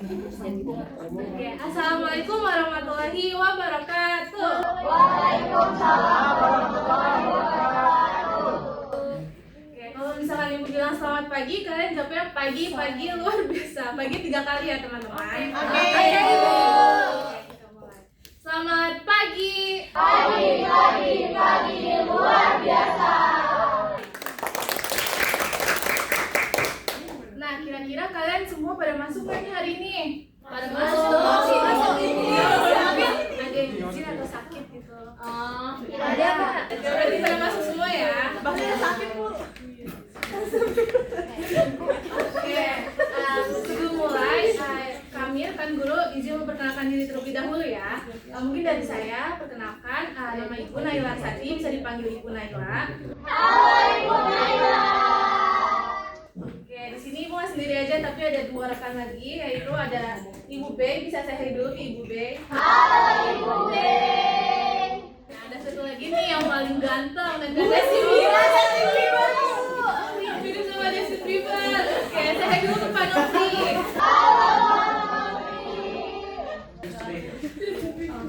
Oke, Assalamualaikum warahmatullahi wabarakatuh. Waalaikumsalam warahmatullahi wabarakatuh. Oke, kalau misalkan ibu bilang selamat pagi, kalian jawabnya pagi luar biasa. Pagi 3 kali ya teman-teman. Oke. Oke, Ibu. Oke, kita mulai. Selamat pagi. Pagi luar biasa. Nah, kira-kira kalian semua pada masuk kan hari ini? Pada masuk. Tapi ada yang izin atau sakit gitu. Ada Kak. Berarti pada masuk semua ya. Bahasanya sakit Bu. Oke, sebelum mulai, kami rekan guru izin memperkenalkan diri terlebih dahulu ya. Mungkin dari saya perkenalkan, nama Ibu Naila Sati, bisa dipanggil Ibu Naila. Halo Ibu Naila. Oke, di sini Ibu nggak sendiri aja, tapi ada 2 rekan lagi, yaitu ada Ibu B. Bisa saya hai dulu ke Ibu B. Halo Ibu B. Nah, ada satu lagi nih yang paling ganteng dan Desi Bibar. Mirip sama Desi Bibar. Oke, saya hai dulu ke Pak Novi.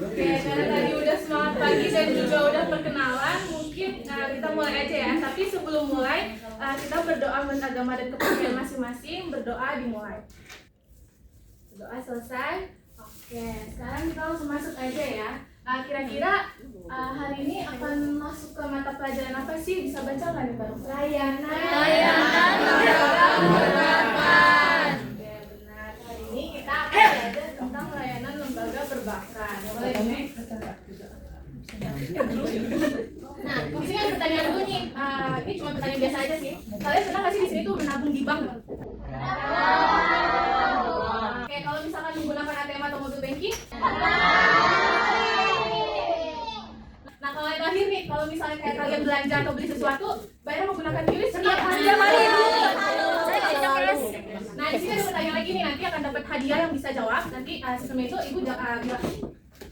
Oke, karena tadi udah semangat pagi dan juga udah perkenalan, mungkin kita mulai aja ya. Tapi sebelum mulai, kita berdoa menurut agama dan kepercayaan masing-masing. Berdoa dimulai. Berdoa selesai. Oke, sekarang kita langsung masuk aja ya. Kira-kira hari ini akan masuk ke mata pelajaran apa sih? Bisa baca nggak nih baru? Layanan perbankan. Oke, benar. Hari ini kita akan belajar tentang layanan lembaga perbankan. Boleh nih? Nah, di sini ada pertanyaan dulu nih. Ini cuma pertanyaan biasa aja sih. Kalian pernah nggak sih di sini tuh menabung di bank? Oke, kalau misalkan menggunakan ATM atau mobile banking? Nah, kalau yang terakhir nih, kalau misalnya kayak kalian belanja atau beli sesuatu, bayar menggunakan QRIS, pernah? Nah, di sini ada pertanyaan lagi nih, nanti akan dapat hadiah yang bisa jawab. Nanti sistemnya itu ibu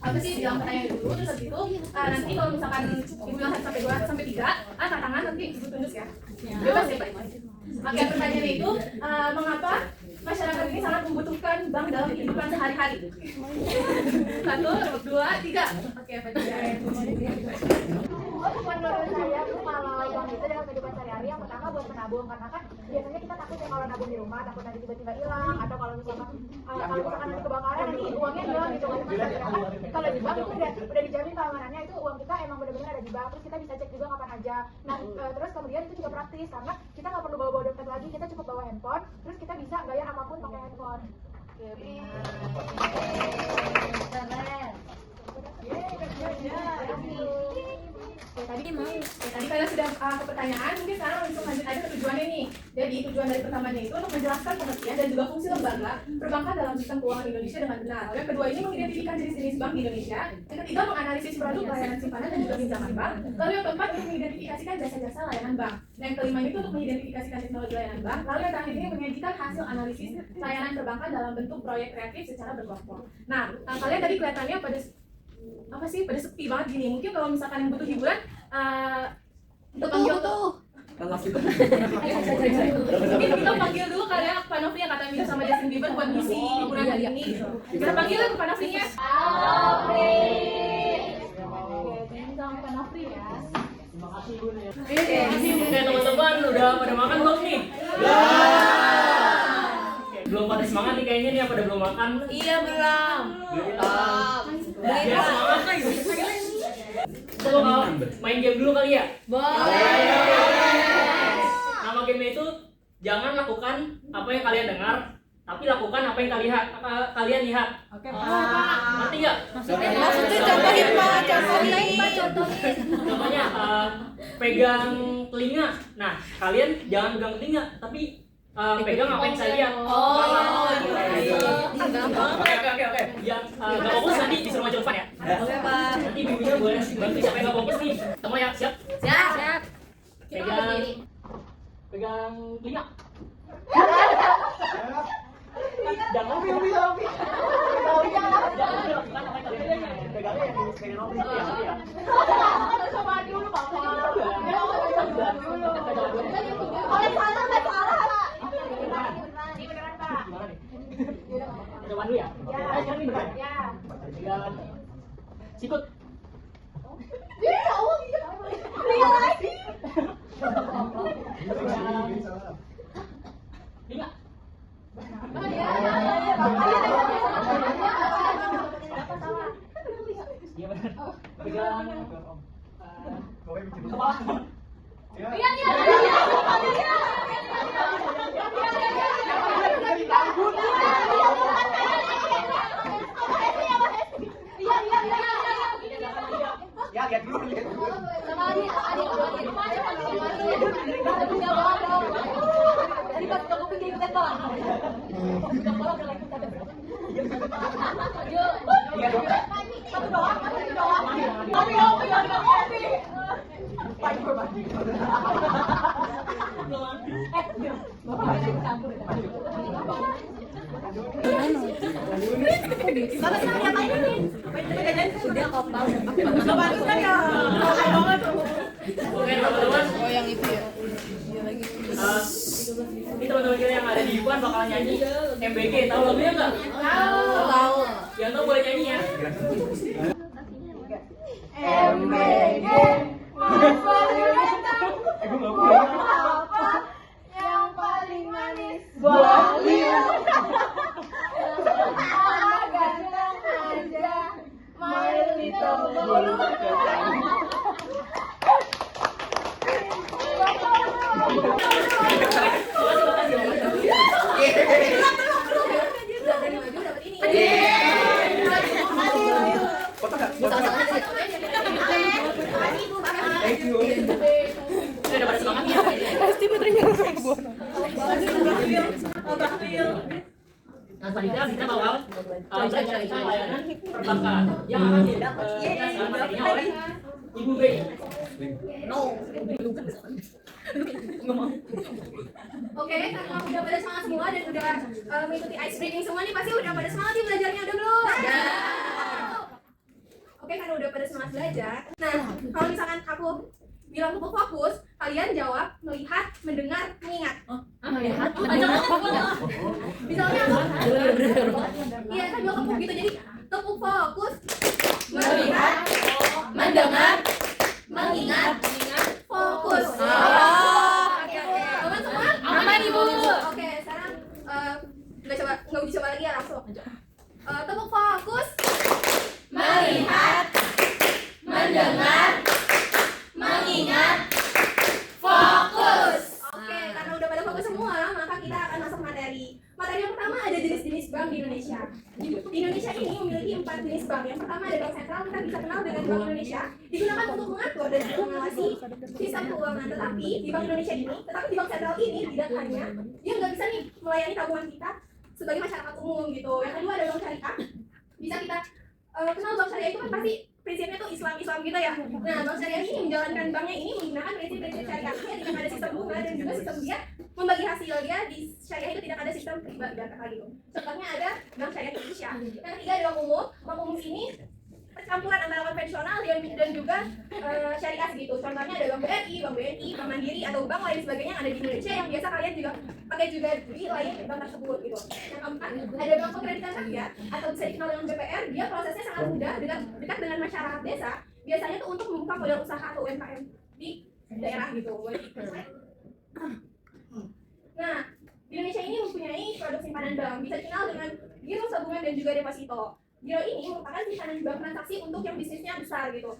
apa sih bilang pertanyaan dulu, terus habis itu nanti kalau misalkan ibu bilang 1 sampai 2 sampai 3, angkat tangan nanti ibu tunjuk ya. Bebas ya Pak. Oke, pertanyaannya itu mengapa masyarakat ini sangat membutuhkan bank dalam kehidupan sehari-hari? 1, 2, 3. Oke, Pak. Menurut saya tuh kalau uang itu dalam kehidupan sehari-hari yang pertama buat menabung, karena kan biasanya kita takut ya kalau nabung di rumah takut nanti tiba-tiba hilang, atau kalau misalkan nanti kebakaran nanti uangnya hilang gitu kan. Kalau di bank itu udah dijamin keamanannya, itu uang kita emang benar-benar ada di bank, terus kita bisa cek juga kapan aja. Nah terus kemudian itu juga praktis karena kita nggak perlu bawa dompet lagi, kita cukup bawa handphone, terus kita bisa bayar apapun pakai handphone. Oke, tadi kalian sudah ke pertanyaan, mungkin sekarang langsung lanjut aja ke tujuannya nih. Jadi tujuan dari pertamanya itu untuk menjelaskan pengertian dan juga fungsi lembaga perbankan dalam sistem keuangan Indonesia dengan benar. Yang kedua ini mengidentifikasi jenis-jenis bank di Indonesia. Yang ketiga menganalisis produk layanan simpanan dan juga pinjaman bank. Lalu yang keempat untuk mengidentifikasikan jasa-jasa layanan bank. Dan yang kelima itu untuk mengidentifikasikan teknologi layanan bank. Lalu yang terakhir ini menyajikan hasil analisis layanan perbankan dalam bentuk proyek kreatif secara berkelompok. Nah, kalian tadi kelihatannya pada sepi banget gini. Mungkin kalau misalkan yang butuh hiburan kita panggil tuh. Mungkin kita panggil dulu kali ya Pak Nofri yang kata Mira sama Justin Bieber buat ngisi hiburan hari ini gitu. Kita panggil ke Pak Nofrinya. Oke, sama Pak Nofri ya. Terima kasih Bu. Oke, teman-teman udah pada makan belum nih? Belum pada semangat nih kayaknya nih, pada belum makan? Iya belum. Ya semangat nih. Coba mau main game dulu kali ya? Boleh. Nama game itu jangan lakukan apa yang kalian dengar, tapi lakukan apa yang kalian lihat. Oke, Ngerti nggak? maksudnya contohin Pak, contohin. Contohnya pegang telinga. Nah, kalian jangan pegang telinga, tapi pegang apa yang saya lihat. Gampang. Oke. Yang nggak fokus nanti disuruh maju depan ya. Oke Pak. Nanti bimbingnya boleh bantu siapa yang nggak fokus nih. Semua ya, siap? Siap. Pegang telinga. Jangan pegangnya yang pegang nomor itu ya. Coba dulu Bapak. Oleh salah. Ini beneran Pak. Coba dulu ya. Sekarang ini depan. Ya. Tiga. Sikut. Ya Allah, iya lagi. Lima. Iya benar. Pegang. Kepala. Ya, lihat dulu, lihat dulu. Iya dong. Udah kopal. Oke teman-teman. Oh yang itu ya. Ini teman-teman kita yang ada di Yuan bakal nyanyi MBG. Tahu lagunya nggak? Tahu. Yang tahu boleh nyanyi ya. MBG Mas paling ganteng apa yang paling manis buat lihat ganteng aja my little bulu Foto nggak? Foto nggak? Thank you. Ini udah pada semangat ya. Pasti putrinya kebun. Nah, selanjutnya kita bakal belajar layanan perbankan yang akan dijelaskan materinya oleh Ibu B. Oke, karena udah pada semangat semua dan udah mengikuti ice breaking semua nih, pasti udah pada semangat nih belajarnya, udah belum? Oke, karena udah pada semangat belajar. Nah, kalau misalkan aku bilang untuk fokus, kalian jawab melihat, mendengar, mengingat. Melihat. Misalnya apa? Iya, kan dua tepuk gitu. Jadi tepuk fokus, melihat, mendengar, mengingat, fokus. Oke, aman semua? Aman, Ibu. Oke, sekarang nggak uji coba lagi ya, langsung. Tepuk fokus, melihat, mendengar, mengingat, fokus. Oke, karena udah pada fokus semua, maka kita akan masuk materi. Materi yang pertama ada jenis-jenis bank di Indonesia. Di Indonesia ini memiliki 4 jenis bank. Yang pertama ada bank sentral, kita bisa kenal dengan Bank Indonesia, digunakan untuk mengatur dan mengawasi sistem keuangan. Tetapi di Bank Indonesia ini, di bank sentral ini tidak hanya dia nggak bisa nih melayani tabungan kita sebagai masyarakat umum gitu. Yang kedua ada bank syariah. Bisa kita kenal bank syariah itu kan pasti prinsipnya tuh Islam gitu ya. Nah, bank syariah ini menjalankan banknya ini menggunakan prinsip-prinsip syariahnya dengan ada sistem bunga dan juga sistem dia membagi hasil dia di syariah itu tidak ada sistem riba dan kata gitu. Contohnya ada bank syariah Indonesia. Yang ketiga ada bank umum. Bank umum ini percampuran antara konvensional dan juga syariah gitu. Contohnya ada bank BNI, bank Mandiri atau bank lain sebagainya yang ada di Indonesia yang biasa kalian juga pakai juga di lain bank tersebut gitu. Yang keempat ada bank pemkreditan rakyat atau bisa dikenal dengan BPR. Dia prosesnya sangat mudah, dekat dengan masyarakat desa. Biasanya tuh untuk membuka modal usaha atau UMKM di daerah gitu. Nah, di Indonesia ini mempunyai produk simpanan bank, bisa dikenal dengan giro, tabungan dan juga deposito. Giro ini merupakan simpanan bank transaksi untuk yang bisnisnya besar gitu.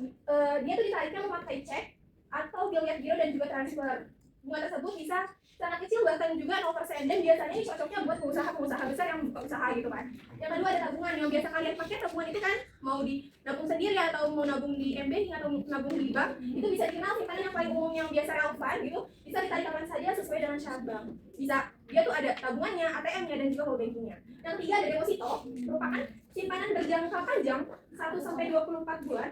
Dia tuh ditariknya memakai cek atau bill giro dan juga transfer. Bunga tersebut bisa sangat kecil bahkan juga 0% dan biasanya ini cocoknya buat pengusaha besar yang buka usaha gitu kan. Yang kedua ada tabungan yang biasa kalian pakai. Tabungan itu kan mau di nabung sendiri atau mau nabung di MBank atau nabung di bank, itu bisa dikenal simpanan yang paling umum yang biasa relevan gitu, bisa ditarik kapan saja sesuai dengan syarat bank. Bisa dia tuh ada tabungannya, ATM-nya dan juga mobile banking-nya. Yang ketiga ada deposito, merupakan simpanan berjangka panjang 1 sampai 24 bulan.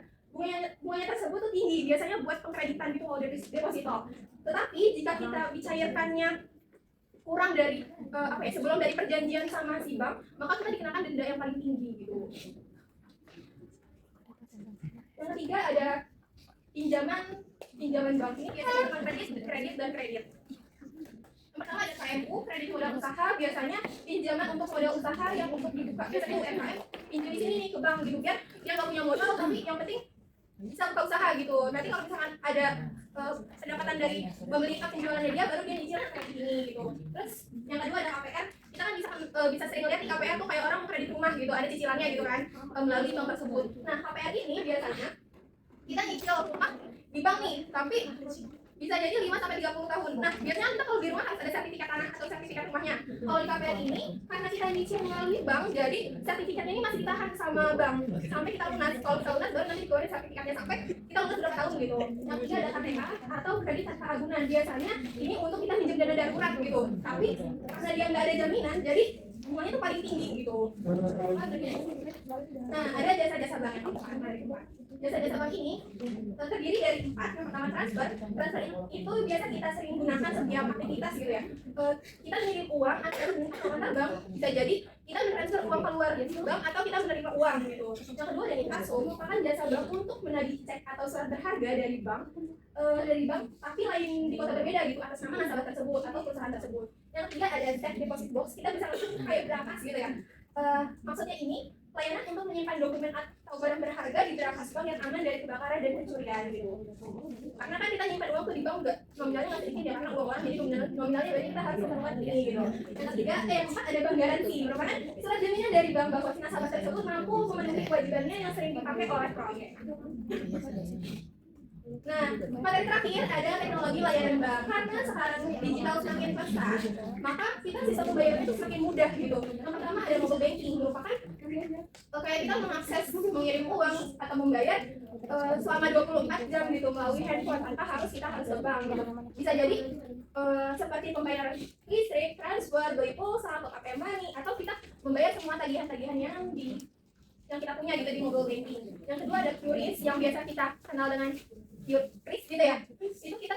Bunganya tersebut tuh tinggi, biasanya buat pengkreditan gitu kalau deposito. Tetapi jika kita dicairkannya kurang dari sebelum dari perjanjian sama si bank, maka kita dikenakan denda yang paling tinggi gitu. Yang ketiga ada pinjaman bank, ini biasanya dengan kredit dan kredit. Pertama ada KMU, kredit modal usaha, biasanya pinjaman untuk modal usaha yang untuk dibuka, biasanya UMKM pinjam di sini nih ke bank gitu, biar yang nggak punya modal tapi yang penting bisa buka usaha gitu. Nanti kalau misalkan ada pendapatan dari pembeli penjualannya dia, baru dia nyicil kayak gini gitu. Terus yang kedua ada KPR, kita kan bisa sering lihat di KPR tuh kayak orang mau kredit rumah gitu, ada cicilannya gitu kan melalui bank tersebut. Nah KPR ini biasanya kita nyicil rumah di bank nih, tapi bisa jadi 5 sampai 30 tahun. Nah, biasanya kita kalau di rumah harus ada sertifikat tanah atau sertifikat rumahnya. Kalau di KPR ini, karena kita nyicil melalui bank, jadi sertifikatnya ini masih ditahan sama bank sampai kita lunas. Kalau kita lunas, baru nanti keluarin sertifikatnya sampai kita lunas berapa tahun gitu. Yang ketiga ada KTK atau kredit tanpa agunan. Biasanya ini untuk kita minjem dana darurat gitu. Tapi karena dia nggak ada jaminan, jadi bunganya tuh paling tinggi gitu. Nah, ada jasa-jasa bank. Jasa-jasa bank ini terdiri dari 4. Yang pertama transfer. Transfer itu biasa kita sering gunakan setiap aktivitas gitu ya. Kita mengirim uang antar bank, bisa jadi kita mentransfer uang keluar dari bank atau kita menerima uang gitu. Yang kedua ada inkasso, merupakan jasa bank untuk menagih cek atau surat berharga dari bank tapi lain di kota berbeda gitu atas nama nasabah tersebut atau perusahaan tersebut. Yang ketiga ada safe deposit box, kita bisa langsung kayak berangkas gitu ya. Maksudnya ini layanan untuk menyimpan dokumen atau barang berharga di berangkas bank yang aman dari kebakaran dan pencurian gitu. Karena kan kita nyimpan uang tuh di bank nominalnya nggak sedikit ya, karena uang orang jadi nominalnya berarti kita harus menemukan ini gitu. Yang ketiga, yang keempat ada bank garansi, merupakan surat jaminan dari bank bahwa si nasabah tersebut mampu memenuhi kewajibannya yang sering dipakai oleh proyek. Nah, materi terakhir ada teknologi layanan bank. Karena sekarang digital semakin pesat, maka kita sistem pembayaran itu semakin mudah gitu. Yang pertama ada mobile banking, merupakan kayak kita mengakses mengirim uang atau membayar selama 24 jam gitu melalui handphone tanpa kita harus ke bank gitu. Bisa jadi seperti pembayaran listrik, transfer, beli pulsa atau ATM money, atau kita membayar semua tagihan-tagihan yang kita punya gitu di mobile banking. Yang kedua ada QRIS yang biasa kita kenal dengan QRIS gitu ya. Itu kita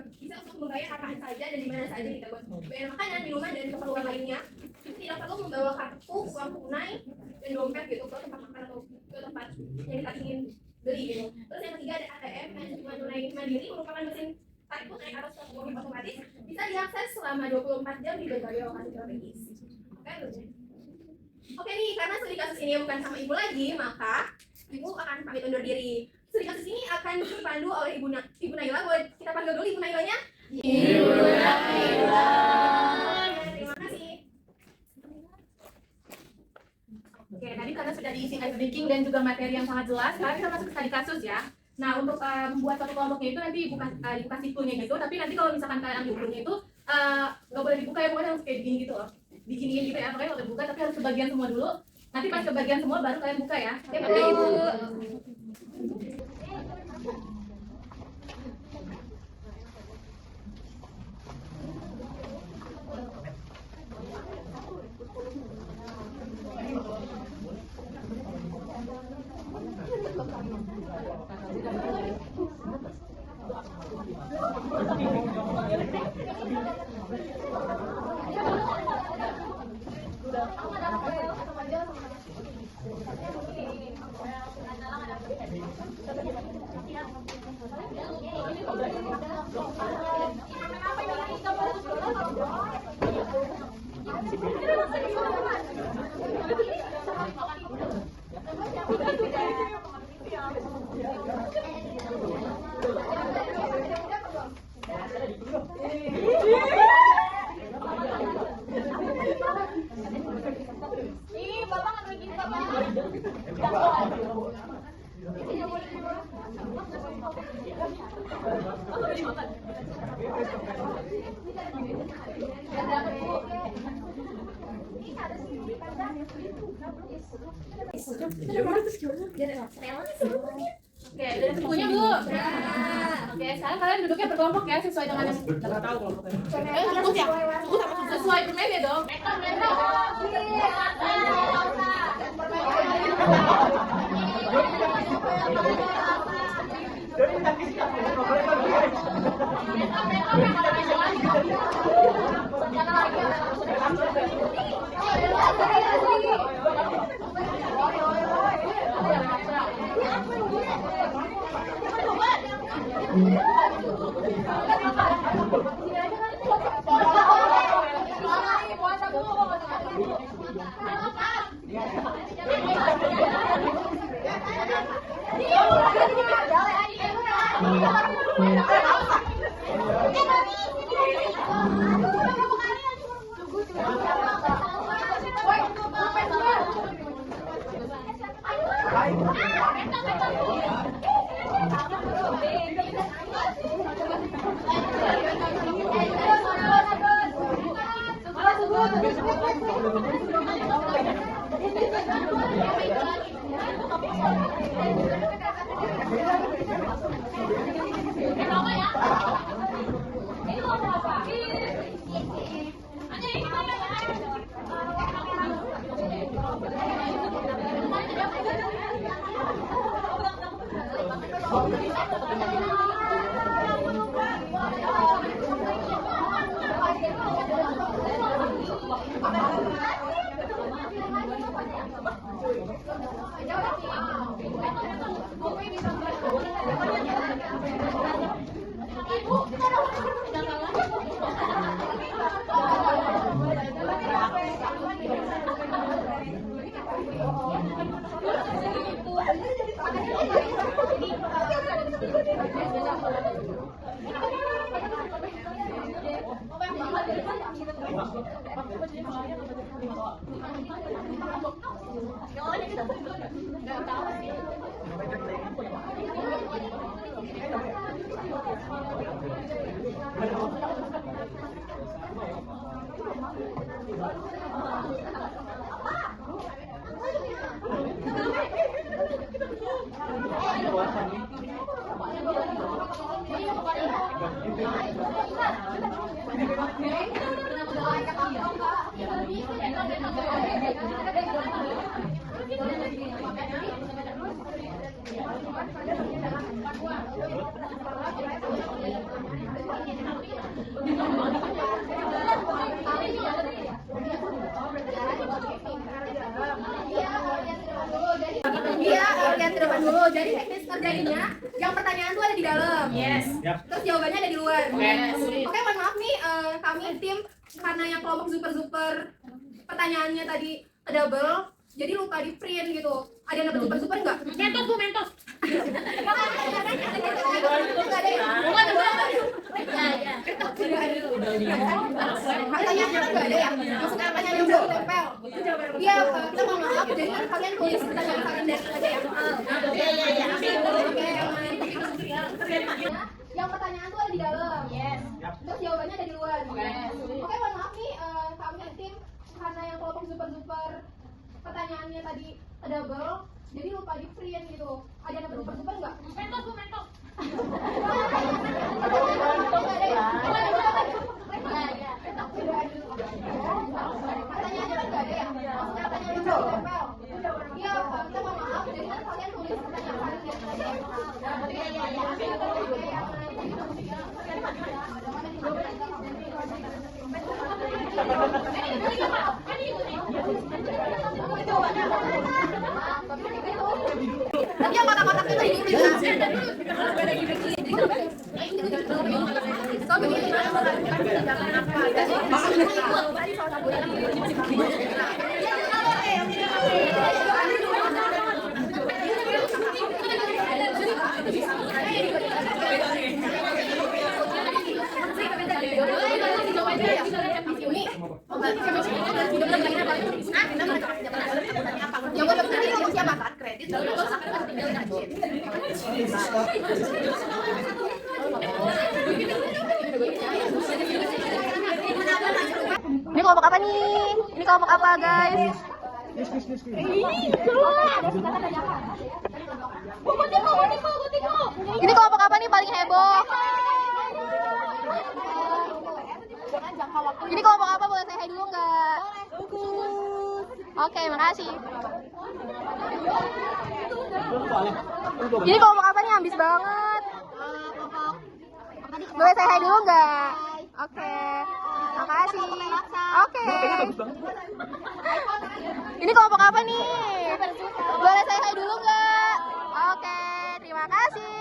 bisa untuk membayar apa saja dan di mana saja kita buat bayar makanan, minuman dan keperluan lainnya. Kita tidak perlu membawa kartu, uang tunai dan dompet gitu ke tempat makan atau ke tempat yang kita ingin beli gitu. Terus yang ketiga ada ATM, manajemen tunai mandiri, merupakan mesin tarik tunai atau stop uang otomatis, bisa diakses selama 24 jam di berbagai lokasi strategis. Oke nih, karena studi kasus ini bukan sama ibu lagi, maka ibu akan pamit undur diri. Studi kasus ini akan dipandu oleh Ibu Naila. Boleh kita panggil dulu Ibu Nailanya? Ibu Naila. Terima kasih. Oke, tadi karena sudah diisi ice breaking dan juga materi yang sangat jelas, sekarang kita masuk ke studi kasus ya. Nah, untuk membuat satu kelompoknya itu nanti ibu kasih toolnya gitu, tapi nanti kalau misalkan kalian ambil toolnya itu nggak boleh dibuka ya, pokoknya harus kayak gini gitu loh. Diginiin gitu ya, makanya boleh buka tapi harus kebagian semua dulu. Nanti pas kebagian semua baru kalian buka ya. Oke Ibu. Oke, dari bukunya Bu. Oke, sekarang kalian duduknya berkelompok ya sesuai dengan yang Nggak tahu kelompoknya. sesuai permen ya dong. Iya, lihat ke depan dulu. Jadi teknis ngerjainnya, yang pertanyaan tuh ada di dalam. Yes. Terus jawabannya ada di luar. Yes. Oke, mohon maaf nih, kami tim karena yang kelompok super pertanyaannya tadi double, jadi lupa di print gitu. Ada yang dapat super nggak? Mentos Bu, mentos. Nggak ada ya? Pertanyaannya kan nggak ada ya? Maksudnya pertanyaan yang belum tempel. Iya, kita mohon maaf. Jadi kan kalian tulis pertanyaan kalian dari aja ya. Oke, yang pertanyaan tuh ada di dalam. Yes. Terus jawabannya ada di luar. Yes. Oke, mohon maaf nih, kami tim karena yang kelompok super pertanyaannya tadi double, jadi lupa di print gitu. Ada yang dapat super nggak? Mentos Bu, mentos. Pertanyaannya kan nggak ada ya? Maksudnya pertanyaan yang belum tempel. Iya, kita mohon maaf. Jadi kan kalian tulis pertanyaan kalian dari aja. Tapi yang kotak-kotak itu Ini kelompok apa nih? Ini kelompok apa, guys? Ini kelompok apa nih paling heboh? Ini kelompok apa? Boleh saya dulu nggak? Oke, makasih. Ini kelompok apa nih? Ambis banget. Boleh saya dulu nggak? Oke, makasih. Oke. Ini kelompok apa nih? Boleh saya dulu nggak? Oke, terima kasih.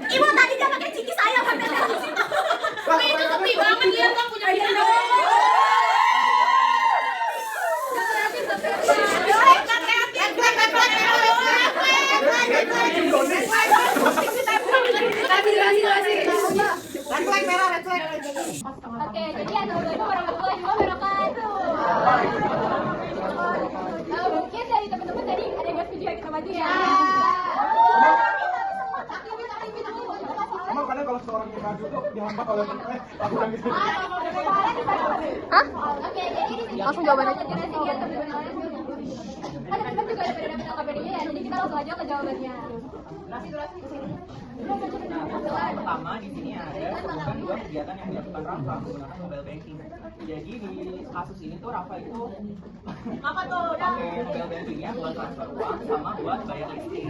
Ibu tadi dia pakai ciki saya pakai situ. Tapi itu sepi banget dia kan punya video. Oke, jadi assalamualaikum warahmatullahi wabarakatuh. Mungkin dari teman-teman tadi ada yang setuju ya kita maju ya. Emang kadang kalau seorang yang maju tuh dihambat oleh aku yang gitu. Hah? Oke, jadi di sini Langsung jawaban aja. ada teman-teman juga ada perbedaan KPD-nya ya. Jadi kita langsung aja ke jawabannya. Pertama di sini ada bukan dua kegiatan yang dilakukan Rafa menggunakan mobile banking. Jadi di kasus ini tuh Rafa itu apa tuh pakai mobile bankingnya buat transfer uang sama buat bayar listrik.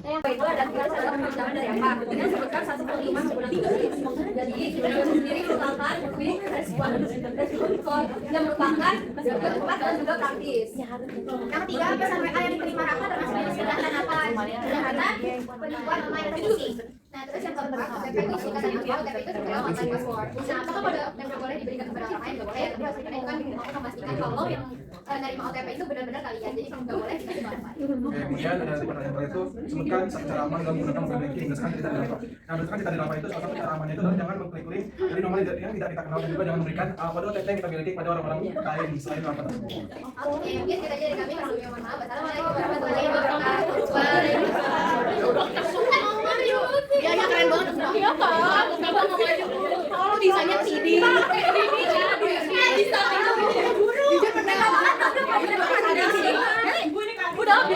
Yang itu ada tinggal satu penjelasan dari apa? Kita sebutkan 1/5 menggunakan list. Jadi kita sendiri merupakan quick respon yang merupakan meskipun cepat dan juga praktis. Yang ketiga, pesan WA yang diterima Rafa termasuk jenis kegiatan apa? Sederhana, penipuan online phishing. Nah, terus yang keempat, OTP itu singkatan apa? OTP itu sebenarnya online password. Nah, apakah kode yang boleh diberikan kepada orang lain? Nggak boleh ya, tapi hasilnya itu kan mau memastikan kalau yang nerima OTP itu benar-benar kalian. Jadi kalau nggak boleh, kita dimanfaatkan. Kemudian ada pertanyaan terakhir itu sebutkan cara aman dalam menggunakan mobile banking berdasarkan cerita dari Rafa. Nah, berdasarkan cerita dari Rafa itu salah satu cara amannya itu adalah jangan mengklik link dari nomor yang tidak kita kenal dan juga jangan memberikan kode OTP yang kita miliki pada orang-orang lain selain Rafa tersebut. Oke, mungkin kita aja dari kami kurang lebih mohon maaf. Wassalamualaikum warahmatullahi wabarakatuh. Waalaikumsalam. Iya, ya keren banget. Iya, Kak. Coba mau maju. Kalau bisanya sini. Bisa. Jujur benar banget. Udah,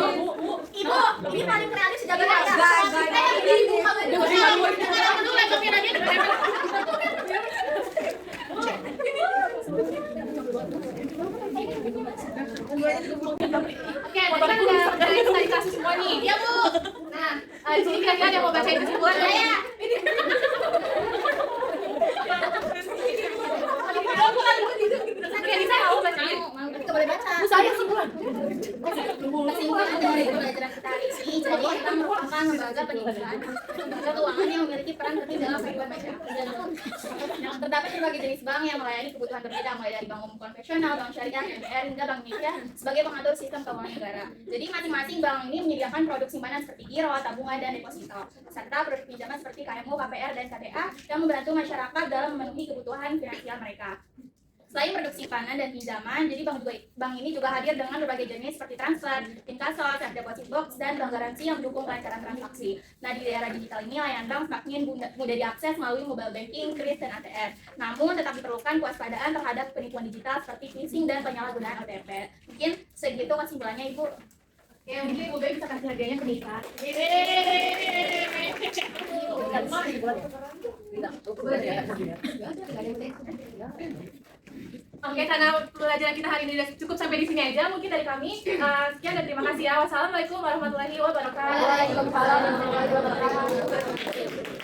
Ibu, ini paling kreatif sejak saya. Ibu, Oke, kita udah dari kasus semua nih. iya Bu. Nah, di sini kira-kira ada yang mau bacain kesimpulan? Saya. Oke, bisa mau bacain? Kita boleh baca. saya simpulan. Kesimpulan dari pembelajaran kita hari ini, jadi kita merupakan lembaga pendidikan, lembaga keuangan yang memiliki peran penting dalam kehidupan masyarakat. Terdapat berbagai jenis bank yang melayani kebutuhan berbeda, mulai dari bank umum konvensional, bank syariah, MDR, hingga Bank Indonesia sebagai pengatur sistem keuangan negara. Jadi masing-masing bank ini menyediakan produk simpanan seperti giro, tabungan, dan deposito, serta produk pinjaman seperti KMU, KPR, dan KTA yang membantu masyarakat dalam memenuhi kebutuhan finansial mereka. Selain produk simpanan dan pinjaman, jadi bank ini juga hadir dengan berbagai jenis seperti transfer, inkasso, cash deposit box, dan bank garansi yang mendukung kelancaran transaksi. Nah, di era digital ini layanan bank semakin mudah diakses melalui mobile banking, kris, dan ATM. Namun, tetap diperlukan kewaspadaan terhadap penipuan digital seperti phishing dan penyalahgunaan OTP. Mungkin segitu kesimpulannya, Ibu. Ya, mungkin Ibu Bey bisa kasih hadiahnya ke Nisa. Oke, karena pelajaran kita hari ini sudah cukup sampai di sini aja. Mungkin dari kami, sekian dan terima kasih ya. Wassalamualaikum warahmatullahi wabarakatuh. Waalaikumsalam warahmatullahi wabarakatuh.